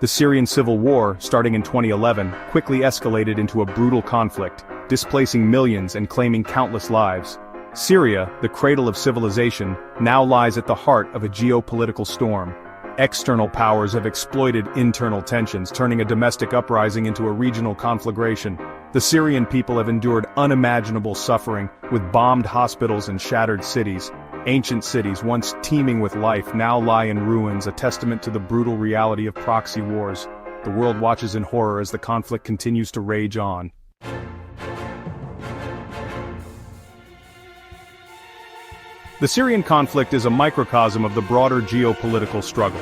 The Syrian civil war, starting in 2011, quickly escalated into a brutal conflict, displacing millions and claiming countless lives. Syria, the cradle of civilization, now lies at the heart of a geopolitical storm. External powers have exploited internal tensions, turning a domestic uprising into a regional conflagration. The Syrian people have endured unimaginable suffering, with bombed hospitals and shattered cities. Ancient cities, once teeming with life, now lie in ruins, a testament to the brutal reality of proxy wars. The world watches in horror as the conflict continues to rage on. The Syrian conflict is a microcosm of the broader geopolitical struggle.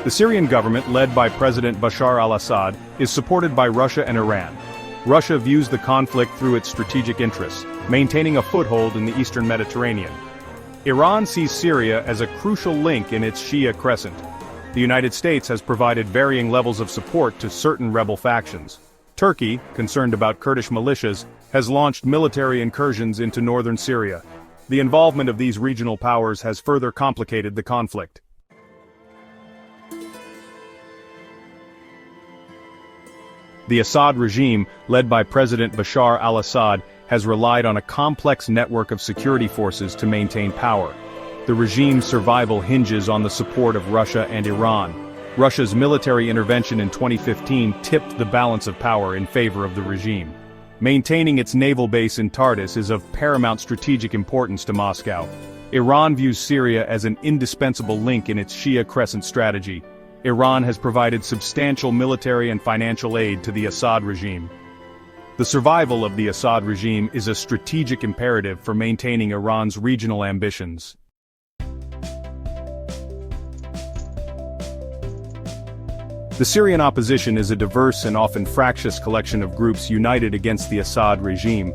The Syrian government, led by President Bashar al-Assad, is supported by Russia and Iran. Russia views the conflict through its strategic interests, maintaining a foothold in the eastern Mediterranean. Iran sees Syria as a crucial link in its Shia crescent. The United States has provided varying levels of support to certain rebel factions. Turkey, concerned about Kurdish militias, has launched military incursions into northern Syria. The involvement of these regional powers has further complicated the conflict. The Assad regime, led by President Bashar al-Assad, has relied on a complex network of security forces to maintain power. The regime's survival hinges on the support of Russia and Iran. Russia's military intervention in 2015 tipped the balance of power in favor of the regime. Maintaining its naval base in Tartus is of paramount strategic importance to Moscow. Iran views Syria as an indispensable link in its Shia crescent strategy. Iran has provided substantial military and financial aid to the Assad regime. The survival of the Assad regime is a strategic imperative for maintaining Iran's regional ambitions. The Syrian opposition is a diverse and often fractious collection of groups united against the Assad regime.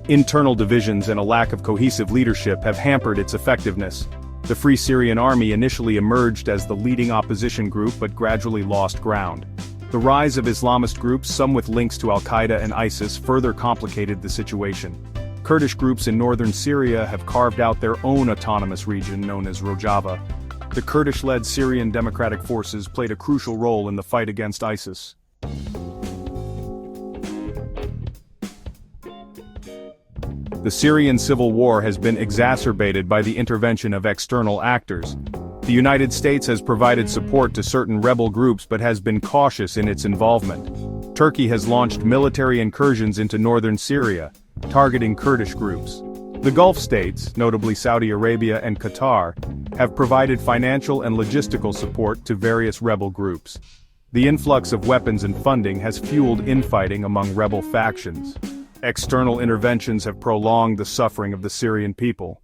Internal divisions and a lack of cohesive leadership have hampered its effectiveness. The Free Syrian Army initially emerged as the leading opposition group but gradually lost ground. The rise of Islamist groups, some with links to al-Qaeda and ISIS, further complicated the situation. Kurdish groups in northern Syria have carved out their own autonomous region known as Rojava. The Kurdish-led Syrian Democratic Forces played a crucial role in the fight against ISIS. The Syrian civil war has been exacerbated by the intervention of external actors. The United States has provided support to certain rebel groups but has been cautious in its involvement. Turkey has launched military incursions into northern Syria, targeting Kurdish groups. The Gulf states, notably Saudi Arabia and Qatar, have provided financial and logistical support to various rebel groups. The influx of weapons and funding has fueled infighting among rebel factions. External interventions have prolonged the suffering of the Syrian people.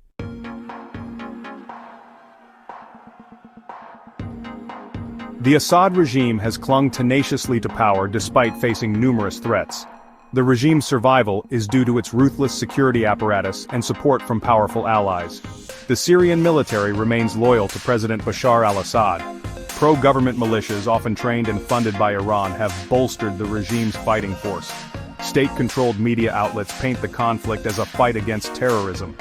The Assad regime has clung tenaciously to power despite facing numerous threats. The regime's survival is due to its ruthless security apparatus and support from powerful allies. The Syrian military remains loyal to President Bashar al-Assad. Pro-government militias, often trained and funded by Iran, have bolstered the regime's fighting force. State-controlled media outlets paint the conflict as a fight against terrorism.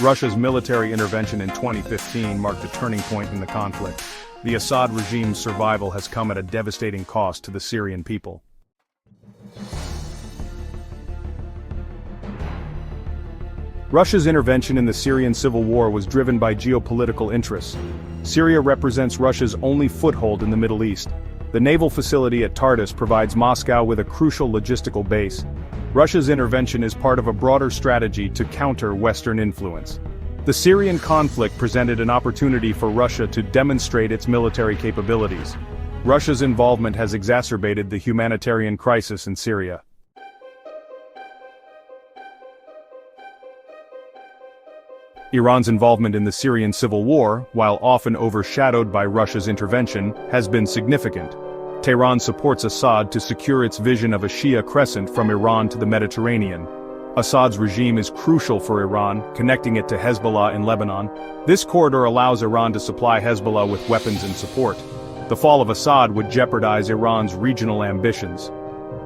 Russia's military intervention in 2015 marked a turning point in the conflict. The Assad regime's survival has come at a devastating cost to the Syrian people. Russia's intervention in the Syrian civil war was driven by geopolitical interests. Syria represents Russia's only foothold in the Middle East. The naval facility at Tartus provides Moscow with a crucial logistical base. Russia's intervention is part of a broader strategy to counter Western influence. The Syrian conflict presented an opportunity for Russia to demonstrate its military capabilities. Russia's involvement has exacerbated the humanitarian crisis in Syria. Iran's involvement in the Syrian civil war, while often overshadowed by Russia's intervention, has been significant. Tehran supports Assad to secure its vision of a Shia crescent from Iran to the Mediterranean. Assad's regime is crucial for Iran, connecting it to Hezbollah in Lebanon. This corridor allows Iran to supply Hezbollah with weapons and support. The fall of Assad would jeopardize Iran's regional ambitions.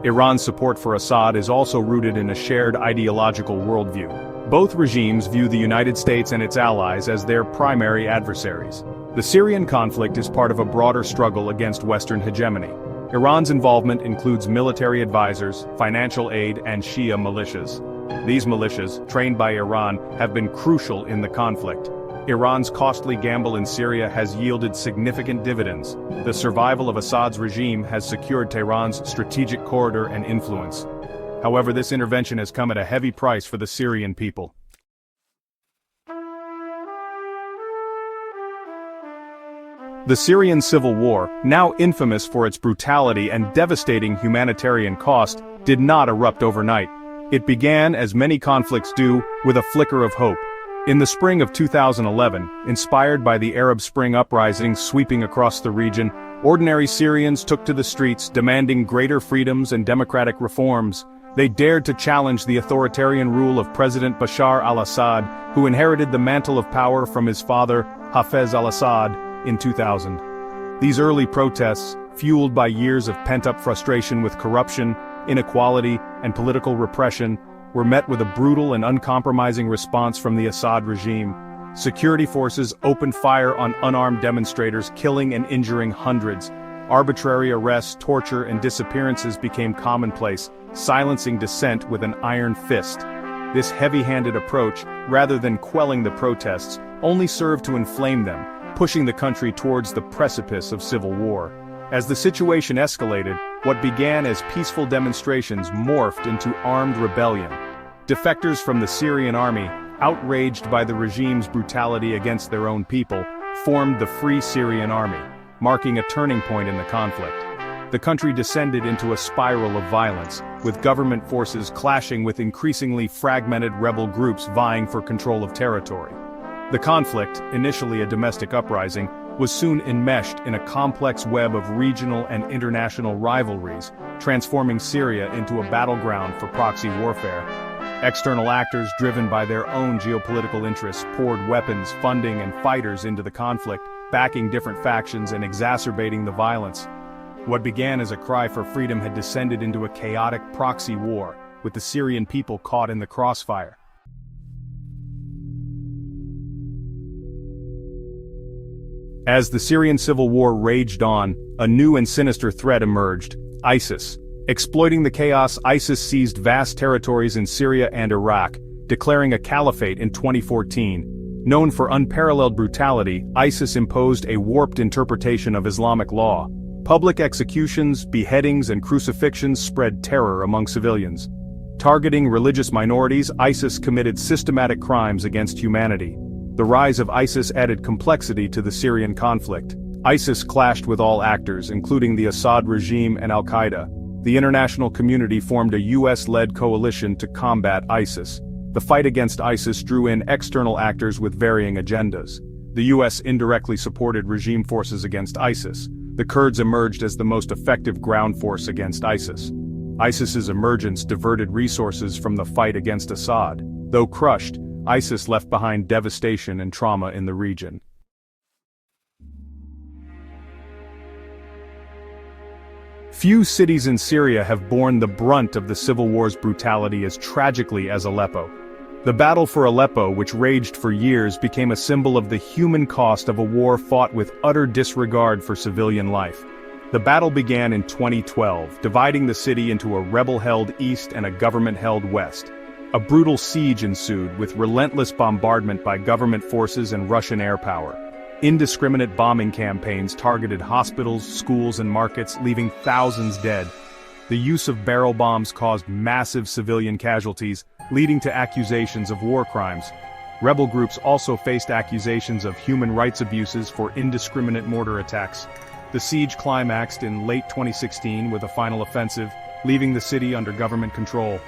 Iran's support for Assad is also rooted in a shared ideological worldview. Both regimes view the United States and its allies as their primary adversaries. The Syrian conflict is part of a broader struggle against Western hegemony. Iran's involvement includes military advisors, financial aid, and Shia militias. These militias, trained by Iran, have been crucial in the conflict. Iran's costly gamble in Syria has yielded significant dividends. The survival of Assad's regime has secured Tehran's strategic corridor and influence. However, this intervention has come at a heavy price for the Syrian people. The Syrian civil war, now infamous for its brutality and devastating humanitarian cost, did not erupt overnight. It began, as many conflicts do, with a flicker of hope. In the spring of 2011, inspired by the Arab Spring uprising sweeping across the region, ordinary Syrians took to the streets demanding greater freedoms and democratic reforms. They dared to challenge the authoritarian rule of President Bashar al-Assad, who inherited the mantle of power from his father, Hafez al-Assad, in 2000. These early protests, fueled by years of pent-up frustration with corruption, inequality, and political repression, were met with a brutal and uncompromising response from the Assad regime. Security forces opened fire on unarmed demonstrators, killing and injuring hundreds. Arbitrary arrests, torture, and disappearances became commonplace, silencing dissent with an iron fist. This heavy-handed approach, rather than quelling the protests, only served to inflame them, pushing the country towards the precipice of civil war. As the situation escalated, what began as peaceful demonstrations morphed into armed rebellion. Defectors from the Syrian army, outraged by the regime's brutality against their own people, formed the Free Syrian Army, marking a turning point in the conflict. The country descended into a spiral of violence, with government forces clashing with increasingly fragmented rebel groups vying for control of territory. The conflict, initially a domestic uprising, was soon enmeshed in a complex web of regional and international rivalries, transforming Syria into a battleground for proxy warfare. External actors driven by their own geopolitical interests poured weapons, funding, and fighters into the conflict, backing different factions and exacerbating the violence. What began as a cry for freedom had descended into a chaotic proxy war, with the Syrian people caught in the crossfire. As the Syrian civil war raged on, a new and sinister threat emerged: ISIS. Exploiting the chaos, ISIS seized vast territories in Syria and Iraq, declaring a caliphate in 2014. Known for unparalleled brutality, ISIS imposed a warped interpretation of Islamic law. Public executions, beheadings, and crucifixions spread terror among civilians. Targeting religious minorities, ISIS committed systematic crimes against humanity. The rise of ISIS added complexity to the Syrian conflict. ISIS clashed with all actors, including the Assad regime and al-Qaeda. The international community formed a US-led coalition to combat ISIS. The fight against ISIS drew in external actors with varying agendas. The US indirectly supported regime forces against ISIS. The Kurds emerged as the most effective ground force against ISIS. ISIS's emergence diverted resources from the fight against Assad. Though crushed, ISIS left behind devastation and trauma in the region. Few cities in Syria have borne the brunt of the civil war's brutality as tragically as Aleppo. The battle for Aleppo, which raged for years, became a symbol of the human cost of a war fought with utter disregard for civilian life. The battle began in 2012, dividing the city into a rebel-held east and a government-held west. A brutal siege ensued, with relentless bombardment by government forces and Russian air power. Indiscriminate bombing campaigns targeted hospitals, schools, and markets, leaving thousands dead. The use of barrel bombs caused massive civilian casualties, leading to accusations of war crimes. Rebel groups also faced accusations of human rights abuses for indiscriminate mortar attacks. The siege climaxed in late 2016 with a final offensive, leaving the city under government control.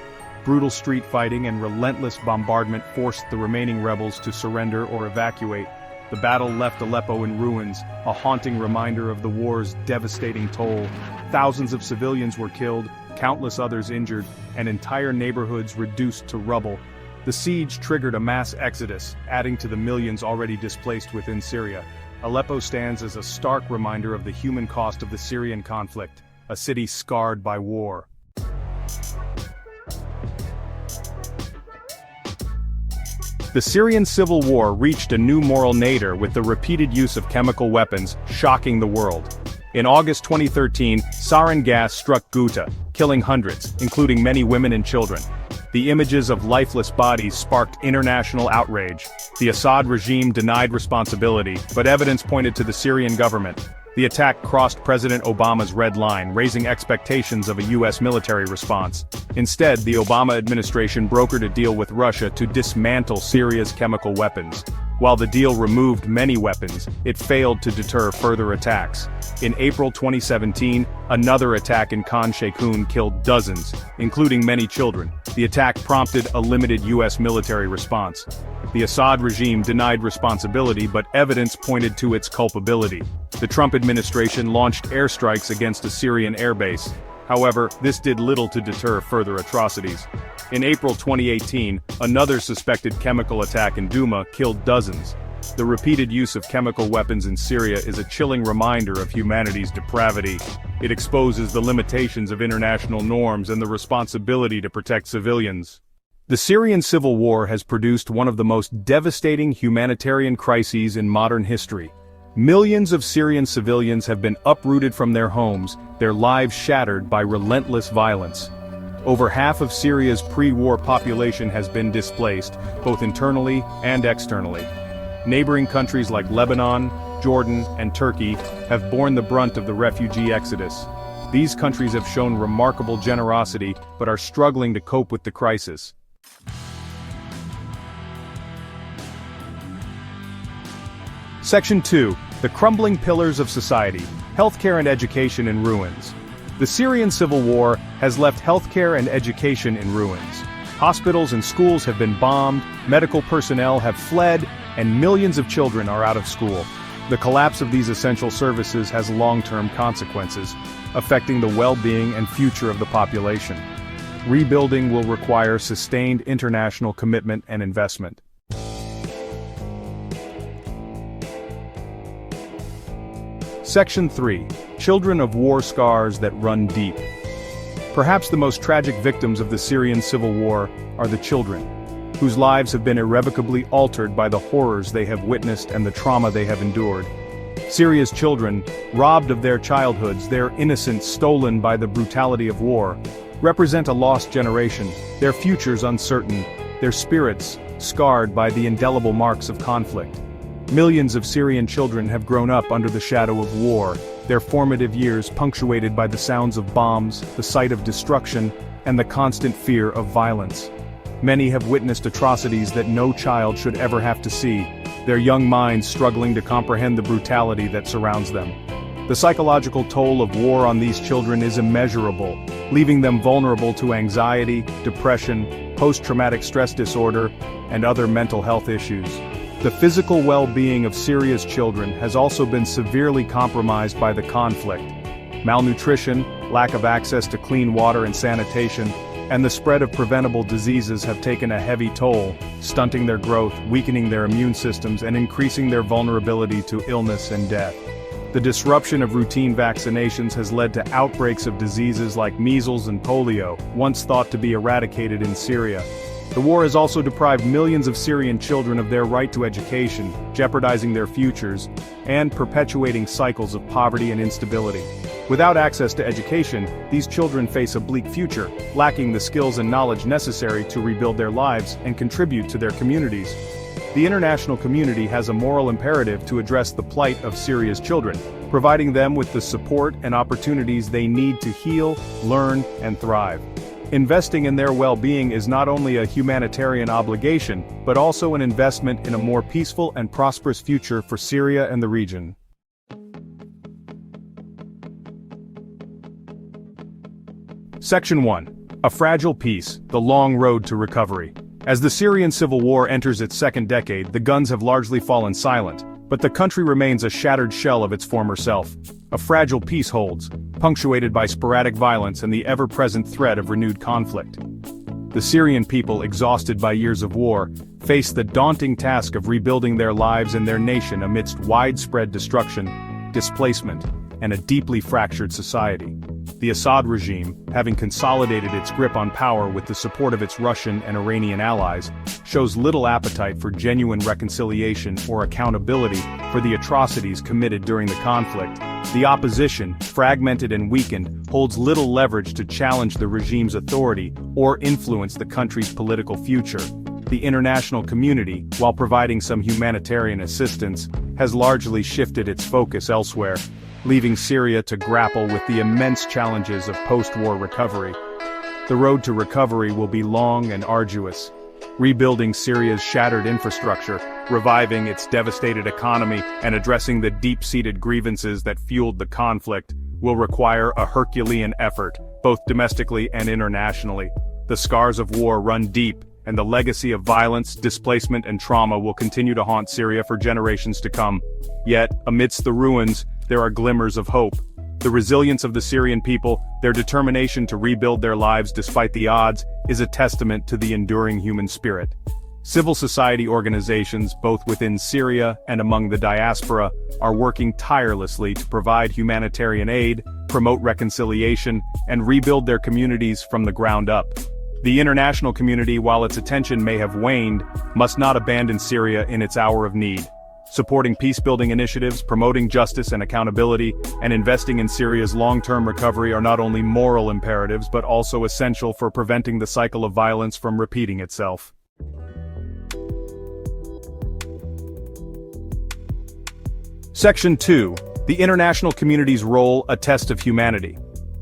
Brutal street fighting and relentless bombardment forced the remaining rebels to surrender or evacuate. The battle left Aleppo in ruins, a haunting reminder of the war's devastating toll. Thousands of civilians were killed, countless others injured, and entire neighborhoods reduced to rubble. The siege triggered a mass exodus, adding to the millions already displaced within Syria. Aleppo stands as a stark reminder of the human cost of the Syrian conflict, a city scarred by war. The Syrian civil war reached a new moral nadir with the repeated use of chemical weapons, shocking the world. In August 2013, sarin gas struck Ghouta, killing hundreds, including many women and children. The images of lifeless bodies sparked international outrage. The Assad regime denied responsibility, but evidence pointed to the Syrian government. The attack crossed President Obama's red line, raising expectations of a U.S. military response. Instead, the Obama administration brokered a deal with Russia to dismantle Syria's chemical weapons. While the deal removed many weapons, it failed to deter further attacks. In April 2017, another attack in Khan Sheikhoun killed dozens, including many children. The attack prompted a limited U.S. military response. The Assad regime denied responsibility, but evidence pointed to its culpability. The Trump administration launched airstrikes against a Syrian airbase. However, this did little to deter further atrocities. In April 2018, another suspected chemical attack in Douma killed dozens. The repeated use of chemical weapons in Syria is a chilling reminder of humanity's depravity. It exposes the limitations of international norms and the responsibility to protect civilians. The Syrian civil war has produced one of the most devastating humanitarian crises in modern history. Millions of Syrian civilians have been uprooted from their homes, their lives shattered by relentless violence. Over half of Syria's pre-war population has been displaced, both internally and externally. Neighboring countries like Lebanon, Jordan, and Turkey have borne the brunt of the refugee exodus. These countries have shown remarkable generosity, but are struggling to cope with the crisis. Section 2. The crumbling pillars of society, healthcare and education in ruins. The Syrian civil war has left healthcare and education in ruins. Hospitals and schools have been bombed, medical personnel have fled, and millions of children are out of school. The collapse of these essential services has long-term consequences, affecting the well-being and future of the population. Rebuilding will require sustained international commitment and investment. Section 3. Children of war scars that run deep. Perhaps the most tragic victims of the Syrian civil war are the children, whose lives have been irrevocably altered by the horrors they have witnessed and the trauma they have endured. Syria's children, robbed of their childhoods, their innocence stolen by the brutality of war, represent a lost generation, their futures uncertain, their spirits scarred by the indelible marks of conflict. Millions of Syrian children have grown up under the shadow of war, their formative years punctuated by the sounds of bombs, the sight of destruction, and the constant fear of violence. Many have witnessed atrocities that no child should ever have to see, their young minds struggling to comprehend the brutality that surrounds them. The psychological toll of war on these children is immeasurable, leaving them vulnerable to anxiety, depression, post-traumatic stress disorder, and other mental health issues. The physical well-being of Syria's children has also been severely compromised by the conflict. Malnutrition, lack of access to clean water and sanitation, and the spread of preventable diseases have taken a heavy toll, stunting their growth, weakening their immune systems, and increasing their vulnerability to illness and death. The disruption of routine vaccinations has led to outbreaks of diseases like measles and polio, once thought to be eradicated in Syria. The war has also deprived millions of Syrian children of their right to education, jeopardizing their futures, and perpetuating cycles of poverty and instability. Without access to education, these children face a bleak future, lacking the skills and knowledge necessary to rebuild their lives and contribute to their communities. The international community has a moral imperative to address the plight of Syria's children, providing them with the support and opportunities they need to heal, learn, and thrive. Investing in their well-being is not only a humanitarian obligation, but also an investment in a more peaceful and prosperous future for Syria and the region. Section 1. A fragile peace, the long road to recovery. As the Syrian civil war enters its second decade, the guns have largely fallen silent, but the country remains a shattered shell of its former self. A fragile peace holds, punctuated by sporadic violence and the ever-present threat of renewed conflict. The Syrian people, exhausted by years of war, face the daunting task of rebuilding their lives and their nation amidst widespread destruction, displacement, and a deeply fractured society. The Assad regime, having consolidated its grip on power with the support of its Russian and Iranian allies, shows little appetite for genuine reconciliation or accountability for the atrocities committed during the conflict. The opposition, fragmented and weakened, holds little leverage to challenge the regime's authority or influence the country's political future. The international community, while providing some humanitarian assistance, has largely shifted its focus elsewhere, leaving Syria to grapple with the immense challenges of post-war recovery. The road to recovery will be long and arduous. Rebuilding Syria's shattered infrastructure, reviving its devastated economy, and addressing the deep-seated grievances that fueled the conflict will require a Herculean effort, both domestically and internationally. The scars of war run deep, and the legacy of violence, displacement, and trauma will continue to haunt Syria for generations to come. Yet, amidst the ruins, there are glimmers of hope. The resilience of the Syrian people, their determination to rebuild their lives despite the odds, is a testament to the enduring human spirit. Civil society organizations, both within Syria and among the diaspora, are working tirelessly to provide humanitarian aid, promote reconciliation, and rebuild their communities from the ground up. The international community, while its attention may have waned, must not abandon Syria in its hour of need. Supporting peace-building initiatives, promoting justice and accountability, and investing in Syria's long-term recovery are not only moral imperatives but also essential for preventing the cycle of violence from repeating itself. Section 2. The international community's role, a test of humanity.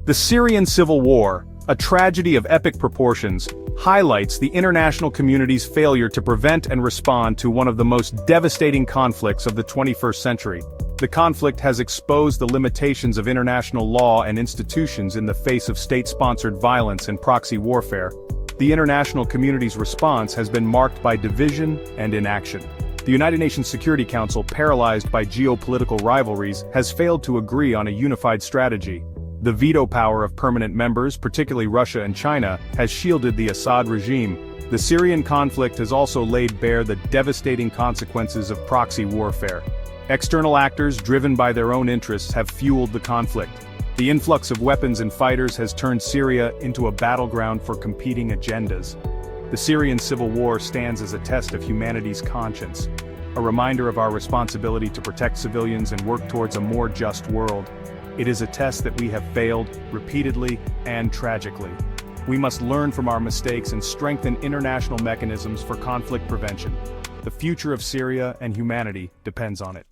The Syrian civil war, a tragedy of epic proportions, highlights the international community's failure to prevent and respond to one of the most devastating conflicts of the 21st century. The conflict has exposed the limitations of international law and institutions in the face of state-sponsored violence and proxy warfare. The international community's response has been marked by division and inaction. The United Nations Security Council, paralyzed by geopolitical rivalries, has failed to agree on a unified strategy. The veto power of permanent members, particularly Russia and China, has shielded the Assad regime. The Syrian conflict has also laid bare the devastating consequences of proxy warfare. External actors, driven by their own interests, have fueled the conflict. The influx of weapons and fighters has turned Syria into a battleground for competing agendas. The Syrian civil war stands as a test of humanity's conscience, a reminder of our responsibility to protect civilians and work towards a more just world. It is a test that we have failed, repeatedly and tragically. We must learn from our mistakes and strengthen international mechanisms for conflict prevention. The future of Syria and humanity depends on it.